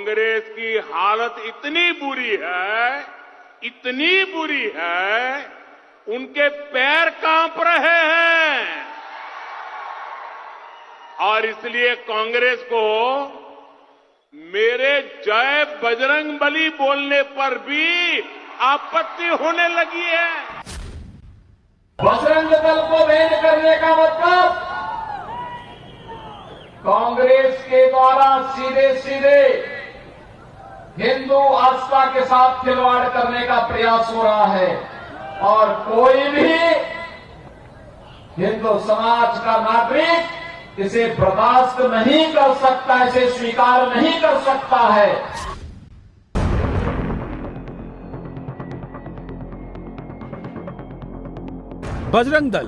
कांग्रेस की हालत इतनी बुरी है, उनके पैर कांप रहे हैं और इसलिए कांग्रेस को मेरे जय बजरंगबली बोलने पर भी आपत्ति होने लगी है। बजरंग दल को बैन करने का मतलब कांग्रेस के द्वारा सीधे हिंदू आस्था के साथ खिलवाड़ करने का प्रयास हो रहा है और कोई भी हिंदू समाज का नागरिक इसे बर्दाश्त नहीं कर सकता, इसे स्वीकार नहीं कर सकता है। बजरंग दल,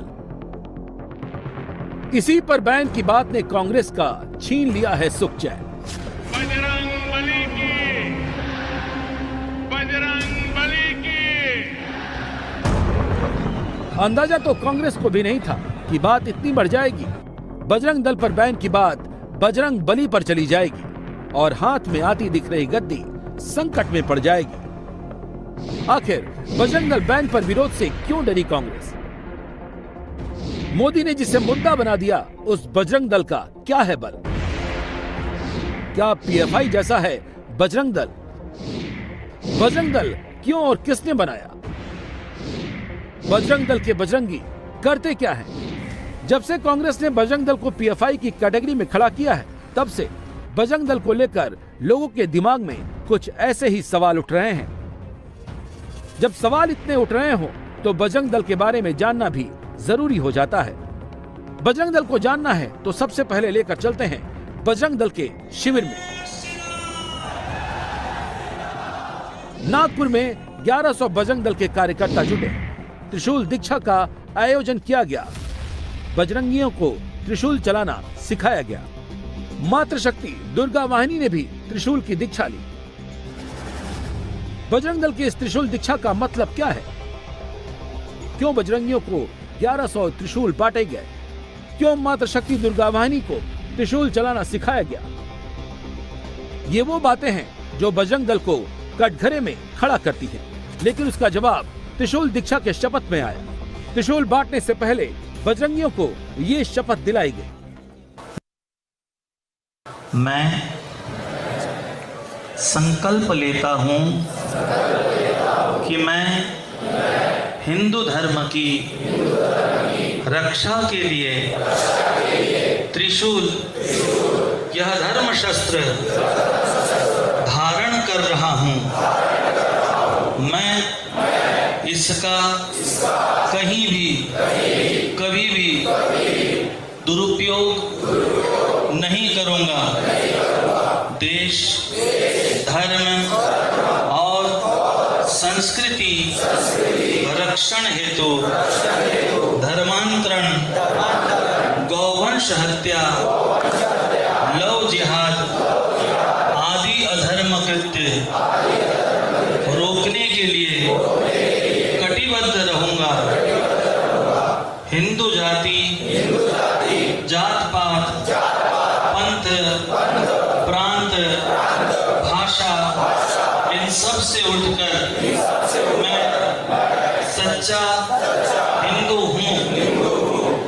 इसी पर बैन की बात ने कांग्रेस का छीन लिया है सुख चैन। बजरंगबली की अंदाजा तो कांग्रेस को भी नहीं था कि बात इतनी बढ़ जाएगी। बजरंग दल पर बैन की बात बजरंग बली पर चली जाएगी और हाथ में आती दिख रही गद्दी संकट में पड़ जाएगी। आखिर बजरंग दल बैन पर विरोध से क्यों डरी कांग्रेस? मोदी ने जिसे मुद्दा बना दिया, उस बजरंग दल का क्या है बल? क्या पीएफआई जैसा है बजरंग दल? बजरंग दल क्यों और किसने बनाया? बजरंग दल के बजरंगी करते क्या हैं? जब से कांग्रेस ने बजरंग दल को पीएफआई की कैटेगरी में खड़ा किया है, तब से बजरंग दल को लेकर लोगों के दिमाग में कुछ ऐसे ही सवाल उठ रहे हैं। जब सवाल इतने उठ रहे हो तो बजरंग दल के बारे में जानना भी जरूरी हो जाता है। बजरंग दल को जानना है तो सबसे पहले लेकर चलते हैं बजरंग दल के शिविर में। नागपुर में 1100 बजरंग दल के कार्यकर्ता जुटे। त्रिशूल दीक्षा का आयोजन किया गया। बजरंगियों को त्रिशूल चलाना सिखाया गया। मातृशक्ति दुर्गा वाहिनी ने भी त्रिशूल की दीक्षा ली। बजरंग दल की इस त्रिशूल दीक्षा का मतलब क्या है? क्यों बजरंगियों को 1100 त्रिशूल बांटे गए? क्यों मातृशक्ति दुर्गा वाहिनी को त्रिशूल चलाना सिखाया गया? ये वो बातें हैं जो बजरंग दल को कटघरे में खड़ा करती है, लेकिन उसका जवाब त्रिशूल दीक्षा के शपथ में आया। त्रिशूल बांटने से पहले बजरंगियों को ये शपथ दिलाई गई। मैं संकल्प लेता हूं कि मैं हिंदू धर्म की रक्षा के लिए त्रिशूल, यह धर्म शस्त्र धारण कर रहा हूं। मैं इसका कहीं भी कभी भी दुरुपयोग नहीं करूंगा। देश, धर्म और संस्कृति रक्षण हेतु धर्मांतरण, गौवंश हत्या, लव जिहाद आदि अधर्म कृत्य रोकने के लिए कटिबद्ध रहूंगा। हिंदू जाति, जात पात, पंथ, प्रांत, भाषा, इन सब से उठकर मैं सच्चा हिंदू हूँ,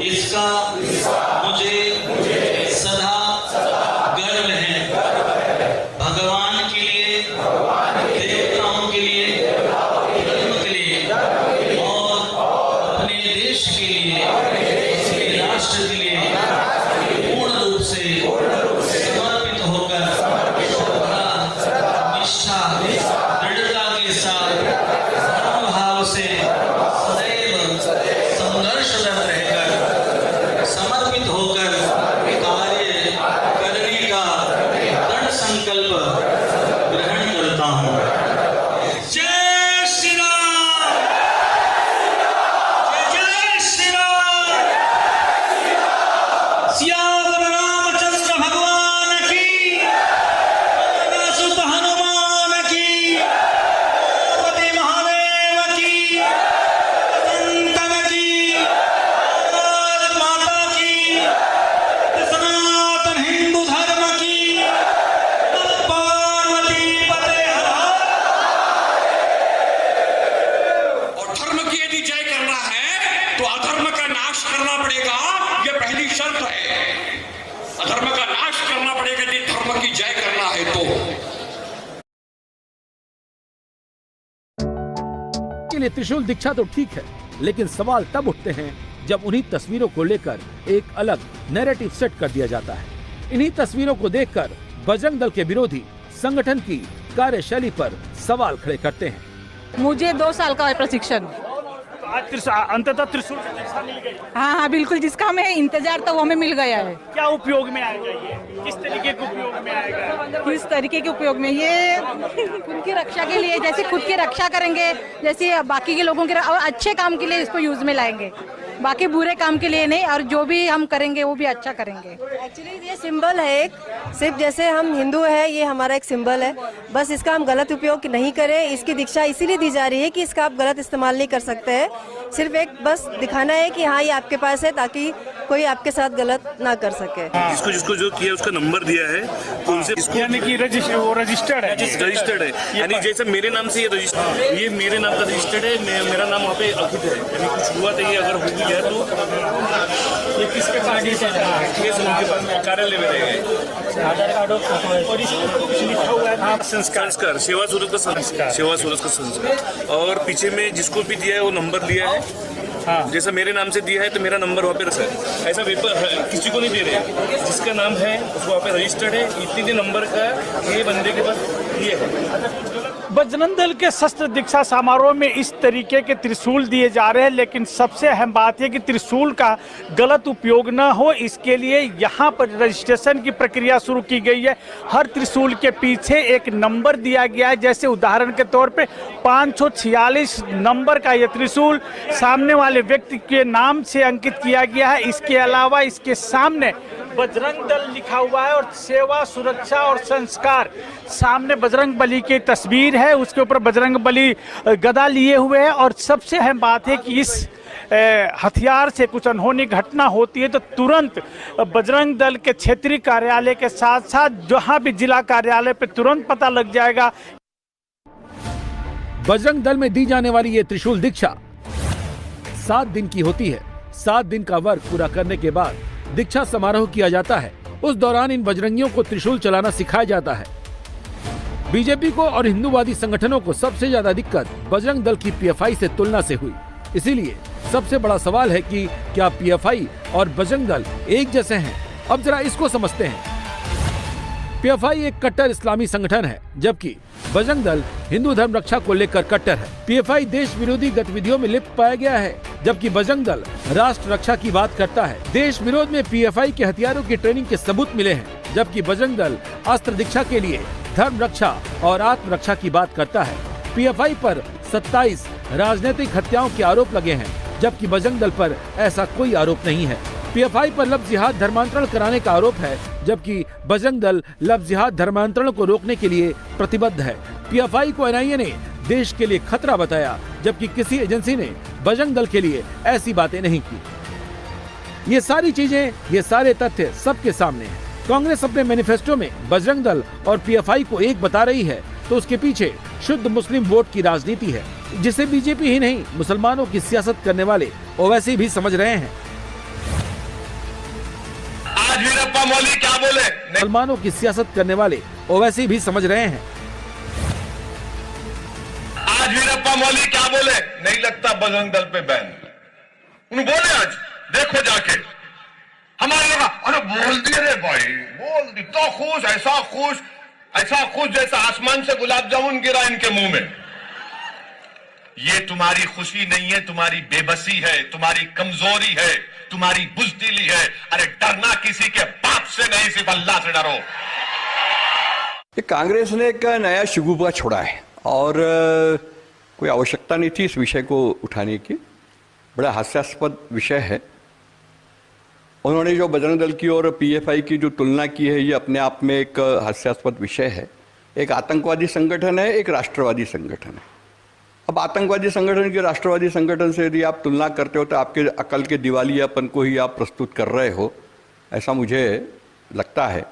इसका मुझे सदा गर्व है। भगवान के लिए, देवताओं के लिए, धर्म के लिए और अपने देश के लिए, अपने राष्ट्र के लिए पूर्ण रूप से समर्पित होकर श्रद्धा, निष्ठा, दृढ़ता के साथ धर्म भाव से सदैव संघर्षरत रहकर समर्पित होकर कार्य करने का दृढ़ संकल्प ग्रहण करता हूँ। जय श्री राम, जय श्री राम, सियावर रामचंद्र भगवान की, सुत हनुमान की, पति महादेव की, संतन की, भारत माता की, सनातन हिंदू धर्म की, पार्वती जय करना है तो के लिए त्रिशूल दीक्षा तो ठीक है, लेकिन सवाल तब उठते हैं जब उन्हीं तस्वीरों को लेकर एक अलग नैरेटिव सेट कर दिया जाता है। इन्हीं तस्वीरों को देखकर बजरंग दल के विरोधी संगठन की कार्यशैली पर सवाल खड़े करते हैं। मुझे 2 साल का प्रशिक्षण। अंततः त्रिशूल की दीक्षा मिल गई। हाँ, बिल्कुल, जिसका हमें इंतजार था वो हमें मिल गया है। क्या उपयोग में आएगा ये? किस तरीके के उपयोग में आएगा? किस तरीके के उपयोग में? ये खुद की रक्षा के लिए, जैसे खुद की रक्षा करेंगे, जैसे बाकी के लोगों के और अच्छे काम के लिए इसको यूज में लाएंगे, बाकी बुरे काम के लिए नहीं। और जो भी हम करेंगे वो भी अच्छा करेंगे। एक्चुअली ये सिंबल है एक, सिर्फ जैसे हम हिंदू है, ये हमारा एक सिंबल है, बस इसका हम गलत उपयोग नहीं करें। इसकी दीक्षा इसीलिए दी जा रही है कि इसका आप गलत इस्तेमाल नहीं कर सकते हैं। सिर्फ एक बस दिखाना है कि हाँ ये आपके पास है, ताकि कोई आपके साथ गलत ना कर सके। जिसको जिसको जो किया उसका नंबर दिया है, तो उनसे यानी कि रजिस्टर्ड है। रजिस्टर्ड है, यानी जैसे मेरे नाम से ये मेरे नाम का रजिस्टर्ड है, मेरा नाम वहाँ पे अंकित है। यानी कुछ हुआ तो ये अगर हो भी गया तो ये किसके पास उनके पास कार्यालय में रहेगा। आधार कार्ड और इसमें कुछ लिखा हुआ है संस्कार, सेवा सूरज का संस्कार, सेवा सूरज का संस्कार। और पीछे में जिसको भी दिया है वो नंबर दिया है। हाँ, जैसा मेरे नाम से दिया है तो मेरा नंबर वहाँ पे रखा है। ऐसा पेपर किसी को नहीं दे रहे, जिसका नाम है उसको वहाँ पे रजिस्टर्ड है, इतने नंबर का ये बंदे के पास ये है। बजरंग दल के शस्त्र दीक्षा समारोह में इस तरीके के त्रिशूल दिए जा रहे हैं, लेकिन सबसे अहम बात है कि त्रिशूल का गलत उपयोग न हो, इसके लिए यहाँ पर रजिस्ट्रेशन की प्रक्रिया शुरू की गई है। हर त्रिशूल के पीछे एक नंबर दिया गया है। जैसे उदाहरण के तौर पे 546 नंबर का यह त्रिशूल सामने वाले व्यक्ति के नाम से अंकित किया गया है। इसके अलावा इसके सामने बजरंग दल लिखा हुआ है और सेवा, सुरक्षा और संस्कार। सामने बजरंग बली की तस्वीर है, उसके ऊपर बजरंग बली गदा लिए हुए है। और सबसे अहम बात है कि इस हथियार से कुछ अनहोनी घटना होती है तो तुरंत बजरंग दल के क्षेत्रीय कार्यालय के साथ साथ जहां भी जिला कार्यालय पे तुरंत पता लग जाएगा। बजरंग दल में दी जाने वाली ये त्रिशूल दीक्षा 7 दिन की होती है। 7 दिन का वर्क पूरा करने के बाद दीक्षा समारोह किया जाता है। उस दौरान इन बजरंगियों को त्रिशूल चलाना सिखाया जाता है। बीजेपी को और हिंदूवादी संगठनों को सबसे ज्यादा दिक्कत बजरंग दल की पीएफआई से तुलना से हुई। इसीलिए सबसे बड़ा सवाल है कि क्या पीएफआई और बजरंग दल एक जैसे हैं? अब जरा इसको समझते हैं। पीएफआई एक कट्टर इस्लामी संगठन है, जबकि बजरंग दल हिंदू धर्म रक्षा को लेकर कट्टर है। पीएफआई देश विरोधी गतिविधियों में लिप्त पाया गया है, जबकि बजरंग दल राष्ट्र रक्षा की बात करता है। देश विरोध में पीएफआई के हथियारों की ट्रेनिंग के सबूत मिले हैं, जबकि बजरंग दल अस्त्र दीक्षा के लिए धर्म रक्षा और आत्मरक्षा की बात करता है। पीएफआई पर 27 राजनीतिक हत्याओं के आरोप लगे हैं, जबकि बजरंग दल पर ऐसा कोई आरोप नहीं है। पीएफआई पर लफ्ज़ जिहाद धर्मांतरण कराने का आरोप है, जबकि बजरंग दल लफ्ज़ जिहाद धर्मांतरण को रोकने के लिए प्रतिबद्ध है। पीएफआई को एनआईए ने देश के लिए खतरा बताया, जबकि किसी एजेंसी ने बजरंग दल के लिए ऐसी बातें नहीं की। ये सारी चीजें, ये सारे तथ्य सबके सामने हैं। कांग्रेस अपने मैनिफेस्टो में बजरंग दल और पीएफआई को एक बता रही है, तो उसके पीछे शुद्ध मुस्लिम वोट की राजनीति है, जिसे बीजेपी ही नहीं मुसलमानों की सियासत करने वाले ओवैसी भी समझ रहे हैं। आज वीरप्पा मोदी क्या बोले? मुसलमानों की सियासत करने वाले ओवैसी भी समझ रहे हैं। आज वीरप्पा मोदी क्या बोले? नहीं लगता बजरंग दल पे बैन। उन्होंने बोले आज देखो जाके हमारे लगा, अरे बोल दिए रे भाई, बोल दी तो खुश, ऐसा खुश जैसा आसमान से गुलाब जामुन गिरा इनके मुंह में। ये तुम्हारी खुशी नहीं है, तुम्हारी बेबसी है, तुम्हारी कमजोरी है, तुम्हारी बुज़दिली है। अरे डरना किसी के बाप से नहीं, सिर्फ अल्लाह से डरो। कांग्रेस ने एक नया शिगुफा छोड़ा है और कोई आवश्यकता नहीं थी इस विषय को उठाने की। बड़ा हास्यास्पद विषय है। उन्होंने जो बजरंग दल की और पीएफआई की जो तुलना की है, ये अपने आप में एक हास्यास्पद विषय है। एक आतंकवादी संगठन है, एक राष्ट्रवादी संगठन है। अब आतंकवादी संगठन के राष्ट्रवादी संगठन से यदि आप तुलना करते हो तो आपके अकल के दिवालियापन को ही आप प्रस्तुत कर रहे हो, ऐसा मुझे लगता है।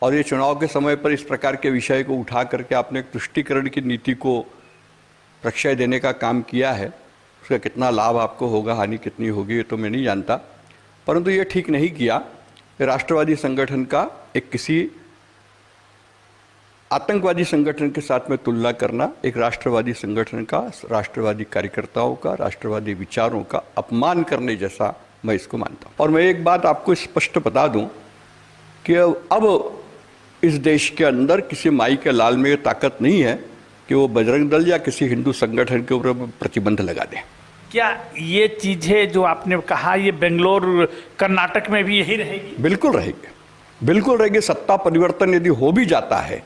और ये चुनाव के समय पर इस प्रकार के विषय को उठा करके आपने एक तुष्टीकरण की नीति को प्रक्षय देने का काम किया है। उसका कितना लाभ आपको होगा, हानि कितनी होगी, ये तो मैं नहीं जानता, परंतु ये ठीक नहीं किया। राष्ट्रवादी संगठन का एक किसी आतंकवादी संगठन के साथ में तुलना करना एक राष्ट्रवादी संगठन का, राष्ट्रवादी कार्यकर्ताओं का, राष्ट्रवादी विचारों का अपमान करने जैसा मैं इसको मानता हूँ। और मैं एक बात आपको स्पष्ट बता दूं कि अब इस देश के अंदर किसी माई के लाल में ये ताकत नहीं है कि वो बजरंग दल या किसी हिंदू संगठन के ऊपर प्रतिबंध लगा दे। क्या ये चीजें जो आपने कहा ये बेंगलोर कर्नाटक में भी यही रहेगी? बिल्कुल रहेगी, बिल्कुल रहेगी। सत्ता परिवर्तन यदि हो भी जाता है,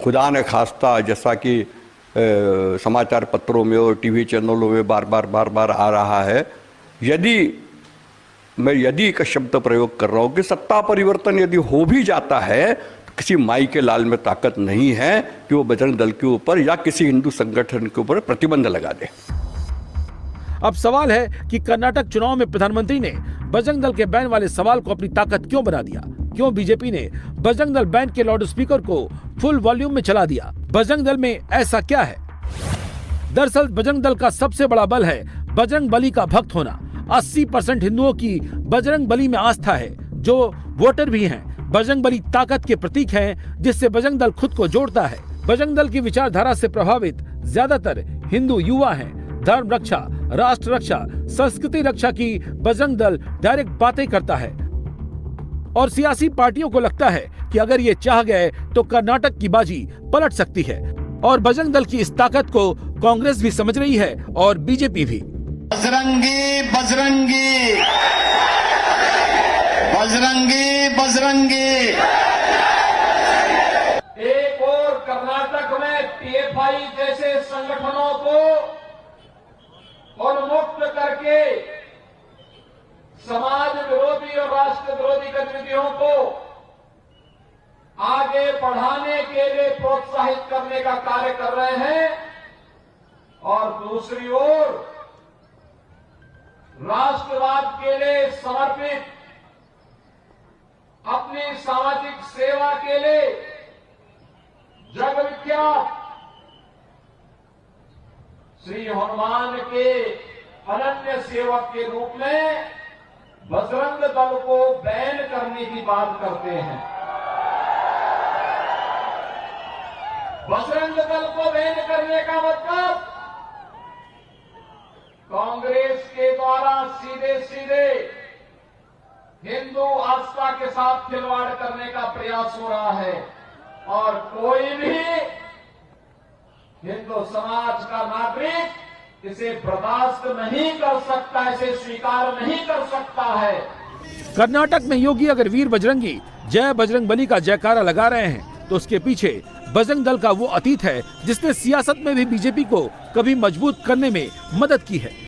खुदा न खास्ता, जैसा कि समाचार पत्रों में और टीवी चैनलों में बार बार आ रहा है, मैं यदि का शब्द प्रयोग कर रहा हूँ कि सत्ता परिवर्तन यदि हो भी जाता है तो किसी माई के लाल में ताकत नहीं है कि वो बजरंग दल के ऊपर या किसी हिंदू संगठन के ऊपर प्रतिबंध लगा दे। अब सवाल है कि कर्नाटक चुनाव में प्रधानमंत्री ने बजरंग दल के बैन वाले सवाल को अपनी ताकत क्यों बना दिया? क्यों बीजेपी ने बजरंग दल बैंड के लाउड स्पीकर को फुल वॉल्यूम में चला दिया? बजरंग दल में ऐसा क्या है? दरअसल बजरंग दल का सबसे बड़ा बल है बजरंग बली का भक्त होना। 80% हिंदुओं की बजरंग बली में आस्था है, जो वोटर भी हैं। बजरंग बली ताकत के प्रतीक हैं, जिससे बजरंग दल खुद को जोड़ता है। बजरंग दल की विचारधारा से प्रभावित ज्यादातर हिंदू युवा हैं। धर्म रक्षा, राष्ट्र रक्षा, संस्कृति रक्षा की बजरंग दल डायरेक्ट बातें करता है और सियासी पार्टियों को लगता है कि अगर ये चाह गए तो कर्नाटक की बाजी पलट सकती है। और बजरंग दल की इस ताकत को कांग्रेस भी समझ रही है और बीजेपी भी। बजरंगी बजरंगी बजरंगी बजरंगी। एक और कर्नाटक में पीएफआई जैसे संगठनों को उन्मुक्त करके समाज विरोधी और राष्ट्र विरोधी गतिविधियों को आगे बढ़ाने के लिए प्रोत्साहित करने का कार्य कर रहे हैं। और दूसरी ओर राष्ट्रवाद के लिए समर्पित अपनी सामाजिक सेवा के लिए जग विख्यात श्री हनुमान के अनन्य सेवक के रूप में बजरंग दल को बैन करने की बात करते हैं। बजरंग दल को बैन करने का मतलब कांग्रेस के द्वारा सीधे सीधे हिंदू आस्था के साथ खिलवाड़ करने का प्रयास हो रहा है। और कोई भी हिंदू समाज का नागरिक इसे बर्दाश्त नहीं कर सकता, इसे स्वीकार नहीं कर सकता है। कर्नाटक में योगी अगर वीर बजरंगी जय बजरंग बली का जयकारा लगा रहे हैं तो उसके पीछे बजरंग दल का वो अतीत है जिसने सियासत में भी बीजेपी को कभी मजबूत करने में मदद की है।